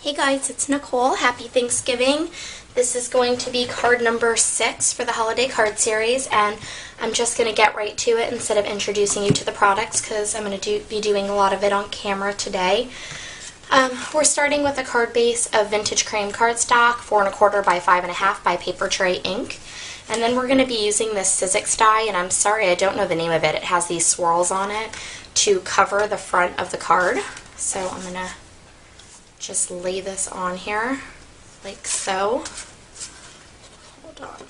Hey guys, it's Nicole. Happy Thanksgiving. This is going to be card number 6 for the holiday card series, and I'm just going to get right to it instead of introducing you to the products because I'm going to be doing a lot of it on camera today. We're starting with a card base of vintage crane cardstock, 4 1/4 by 5 1/2 by Paper Tray Ink. And then we're going to be using this Sizzix die, and I'm sorry I don't know the name of it. It has these swirls on it to cover the front of the card. So I'm going to just lay this on here like so. Hold on.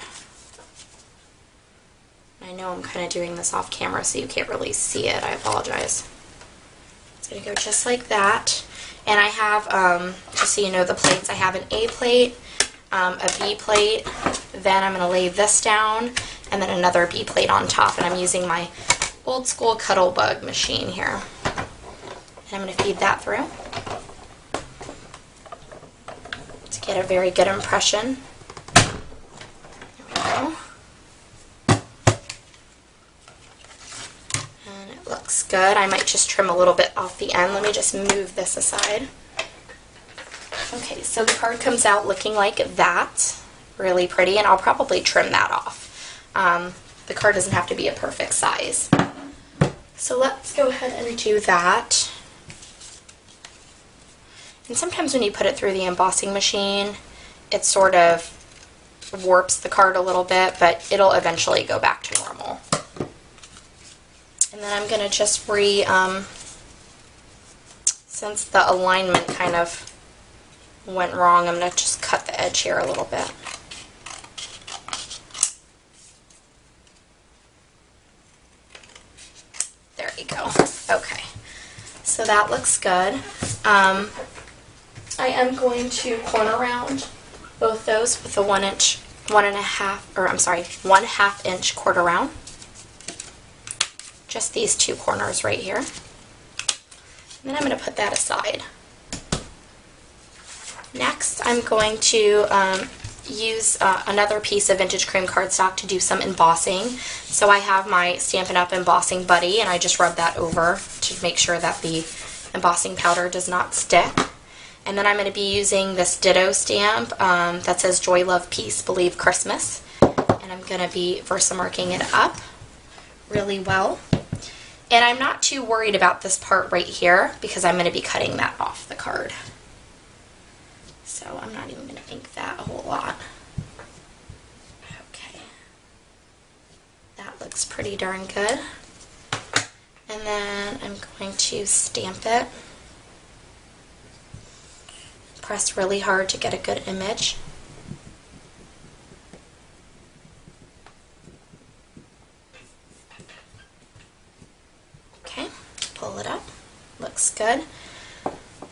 I know I'm kind of doing this off camera so you can't really see it. I apologize. It's going to go just like that. And I have, just so you know the plates, I have an A plate, a B plate, then I'm going to lay this down, and then another B plate on top. And I'm using my old school Cuttlebug machine here. And I'm going to feed that through to get a very good impression. There we go. And it looks good. I might just trim a little bit off the end. Let me just move this aside. Okay, so the card comes out looking like that. Really pretty, and I'll probably trim that off. The card doesn't have to be a perfect size. So let's go ahead and do that. And sometimes when you put it through the embossing machine, it sort of warps the card a little bit, but it'll eventually go back to normal. And then I'm going to just since the alignment kind of went wrong, I'm going to just cut the edge here a little bit. There you go. Okay. So that looks good. I am going to corner round both those with a 1.5 inch quarter round. Just these two corners right here. And then I'm going to put that aside. Next, I'm going to use another piece of vintage cream cardstock to do some embossing. So I have my Stampin' Up! Embossing Buddy, and I just rub that over to make sure that the embossing powder does not stick. And then I'm going to be using this Ditto stamp that says Joy, Love, Peace, Believe, Christmas. And I'm going to be Versamarking it up really well. And I'm not too worried about this part right here because I'm going to be cutting that off the card. So I'm not even going to ink that a whole lot. Okay. That looks pretty darn good. And then I'm going to stamp it. Press really hard to get a good image. Okay, pull it up. Looks good.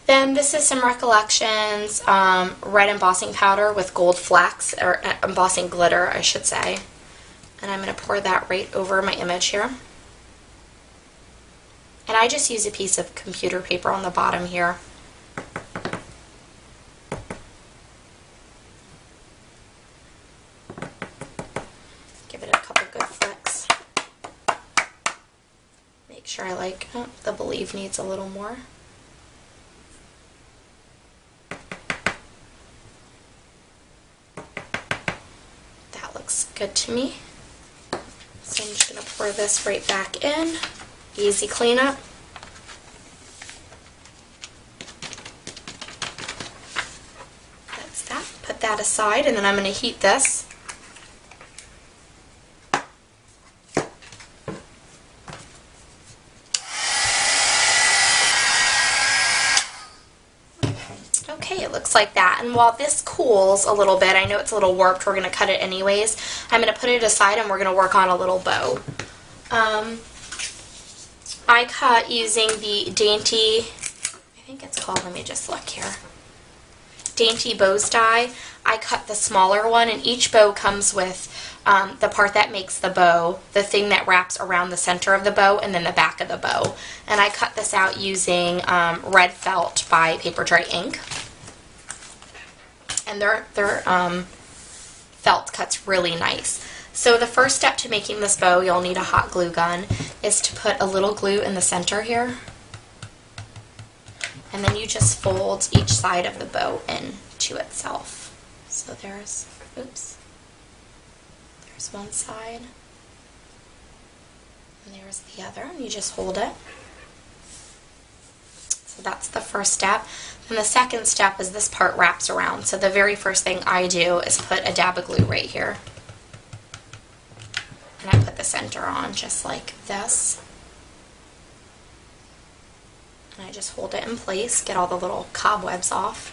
Then this is some Recollections red embossing powder with gold flecks, or embossing glitter, I should say. And I'm going to pour that right over my image here. And I just use a piece of computer paper on the bottom here. Give it a couple good flicks. Make sure I like, oh, the Believe needs a little more. Looks good to me. So I'm just going to pour this right back in. Easy cleanup. That's that. Put that aside, and then I'm going to heat this. Okay, it looks like that. And while this cools a little bit, I know it's a little warped, we're going to cut it anyways. I'm going to put it aside and we're going to work on a little bow. I cut using the Dainty, I think it's called, let me just look here, Dainty Bows die. I cut the smaller one, and each bow comes with the part that makes the bow, the thing that wraps around the center of the bow, and then the back of the bow. And I cut this out using red felt by Paper Tray Ink. And their felt cuts really nice. So the first step to making this bow, you'll need a hot glue gun, is to put a little glue in the center here. And then you just fold each side of the bow into itself. So there's, oops, there's one side, and there's the other, and you just hold it. So that's the first step. And the second step is this part wraps around. So the very first thing I do is put a dab of glue right here. And I put the center on just like this. And I just hold it in place, get all the little cobwebs off.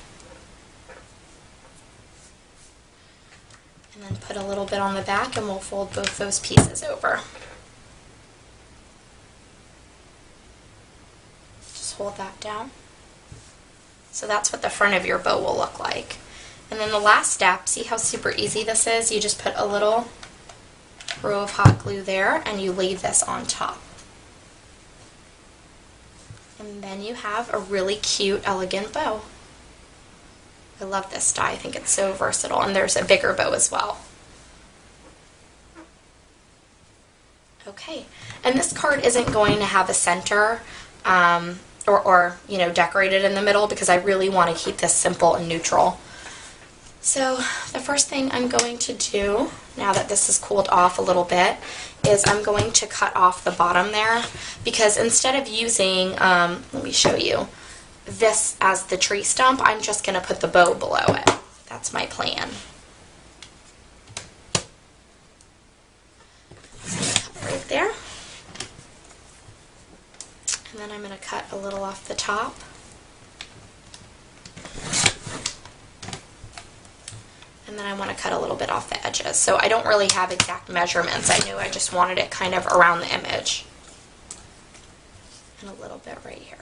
And then put a little bit on the back, and we'll fold both those pieces over. Just hold that down. So that's what the front of your bow will look like. And then the last step, see how super easy this is? You just put a little row of hot glue there, and you lay this on top. And then you have a really cute, elegant bow. I love this die. I think it's so versatile, and there's a bigger bow as well. Okay, and this card isn't going to have a center or you know, decorated in the middle, because I really want to keep this simple and neutral. So the first thing I'm going to do, now that this has cooled off a little bit, is I'm going to cut off the bottom there, because instead of using, let me show you, this as the tree stump, I'm just going to put the bow below it. That's my plan. So right there. And then I'm going to cut a little off the top. And then I want to cut a little bit off the edges. So I don't really have exact measurements. I knew I just wanted it kind of around the image. And a little bit right here.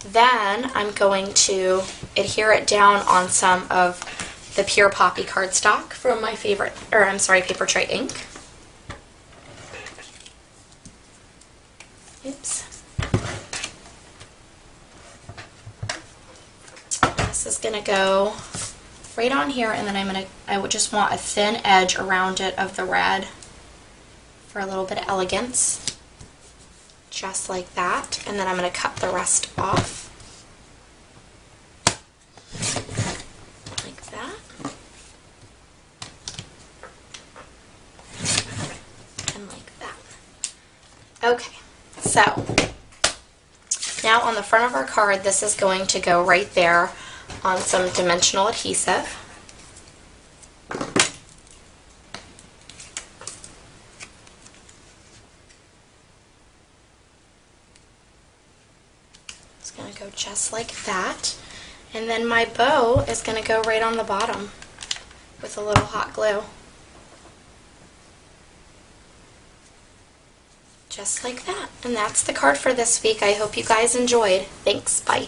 Then I'm going to adhere it down on some of the Pure Poppy cardstock from my favorite, or I'm sorry, Paper Tray ink. Oops. This is going to go right on here, and then I would just want a thin edge around it of the red for a little bit of elegance. Just like that. And then I'm going to cut the rest off. Like that. And like that. Okay. So, now on the front of our card, this is going to go right there on some dimensional adhesive. It's going to go just like that. And then my bow is going to go right on the bottom with a little hot glue. Just like that. And that's the card for this week. I hope you guys enjoyed. Thanks. Bye.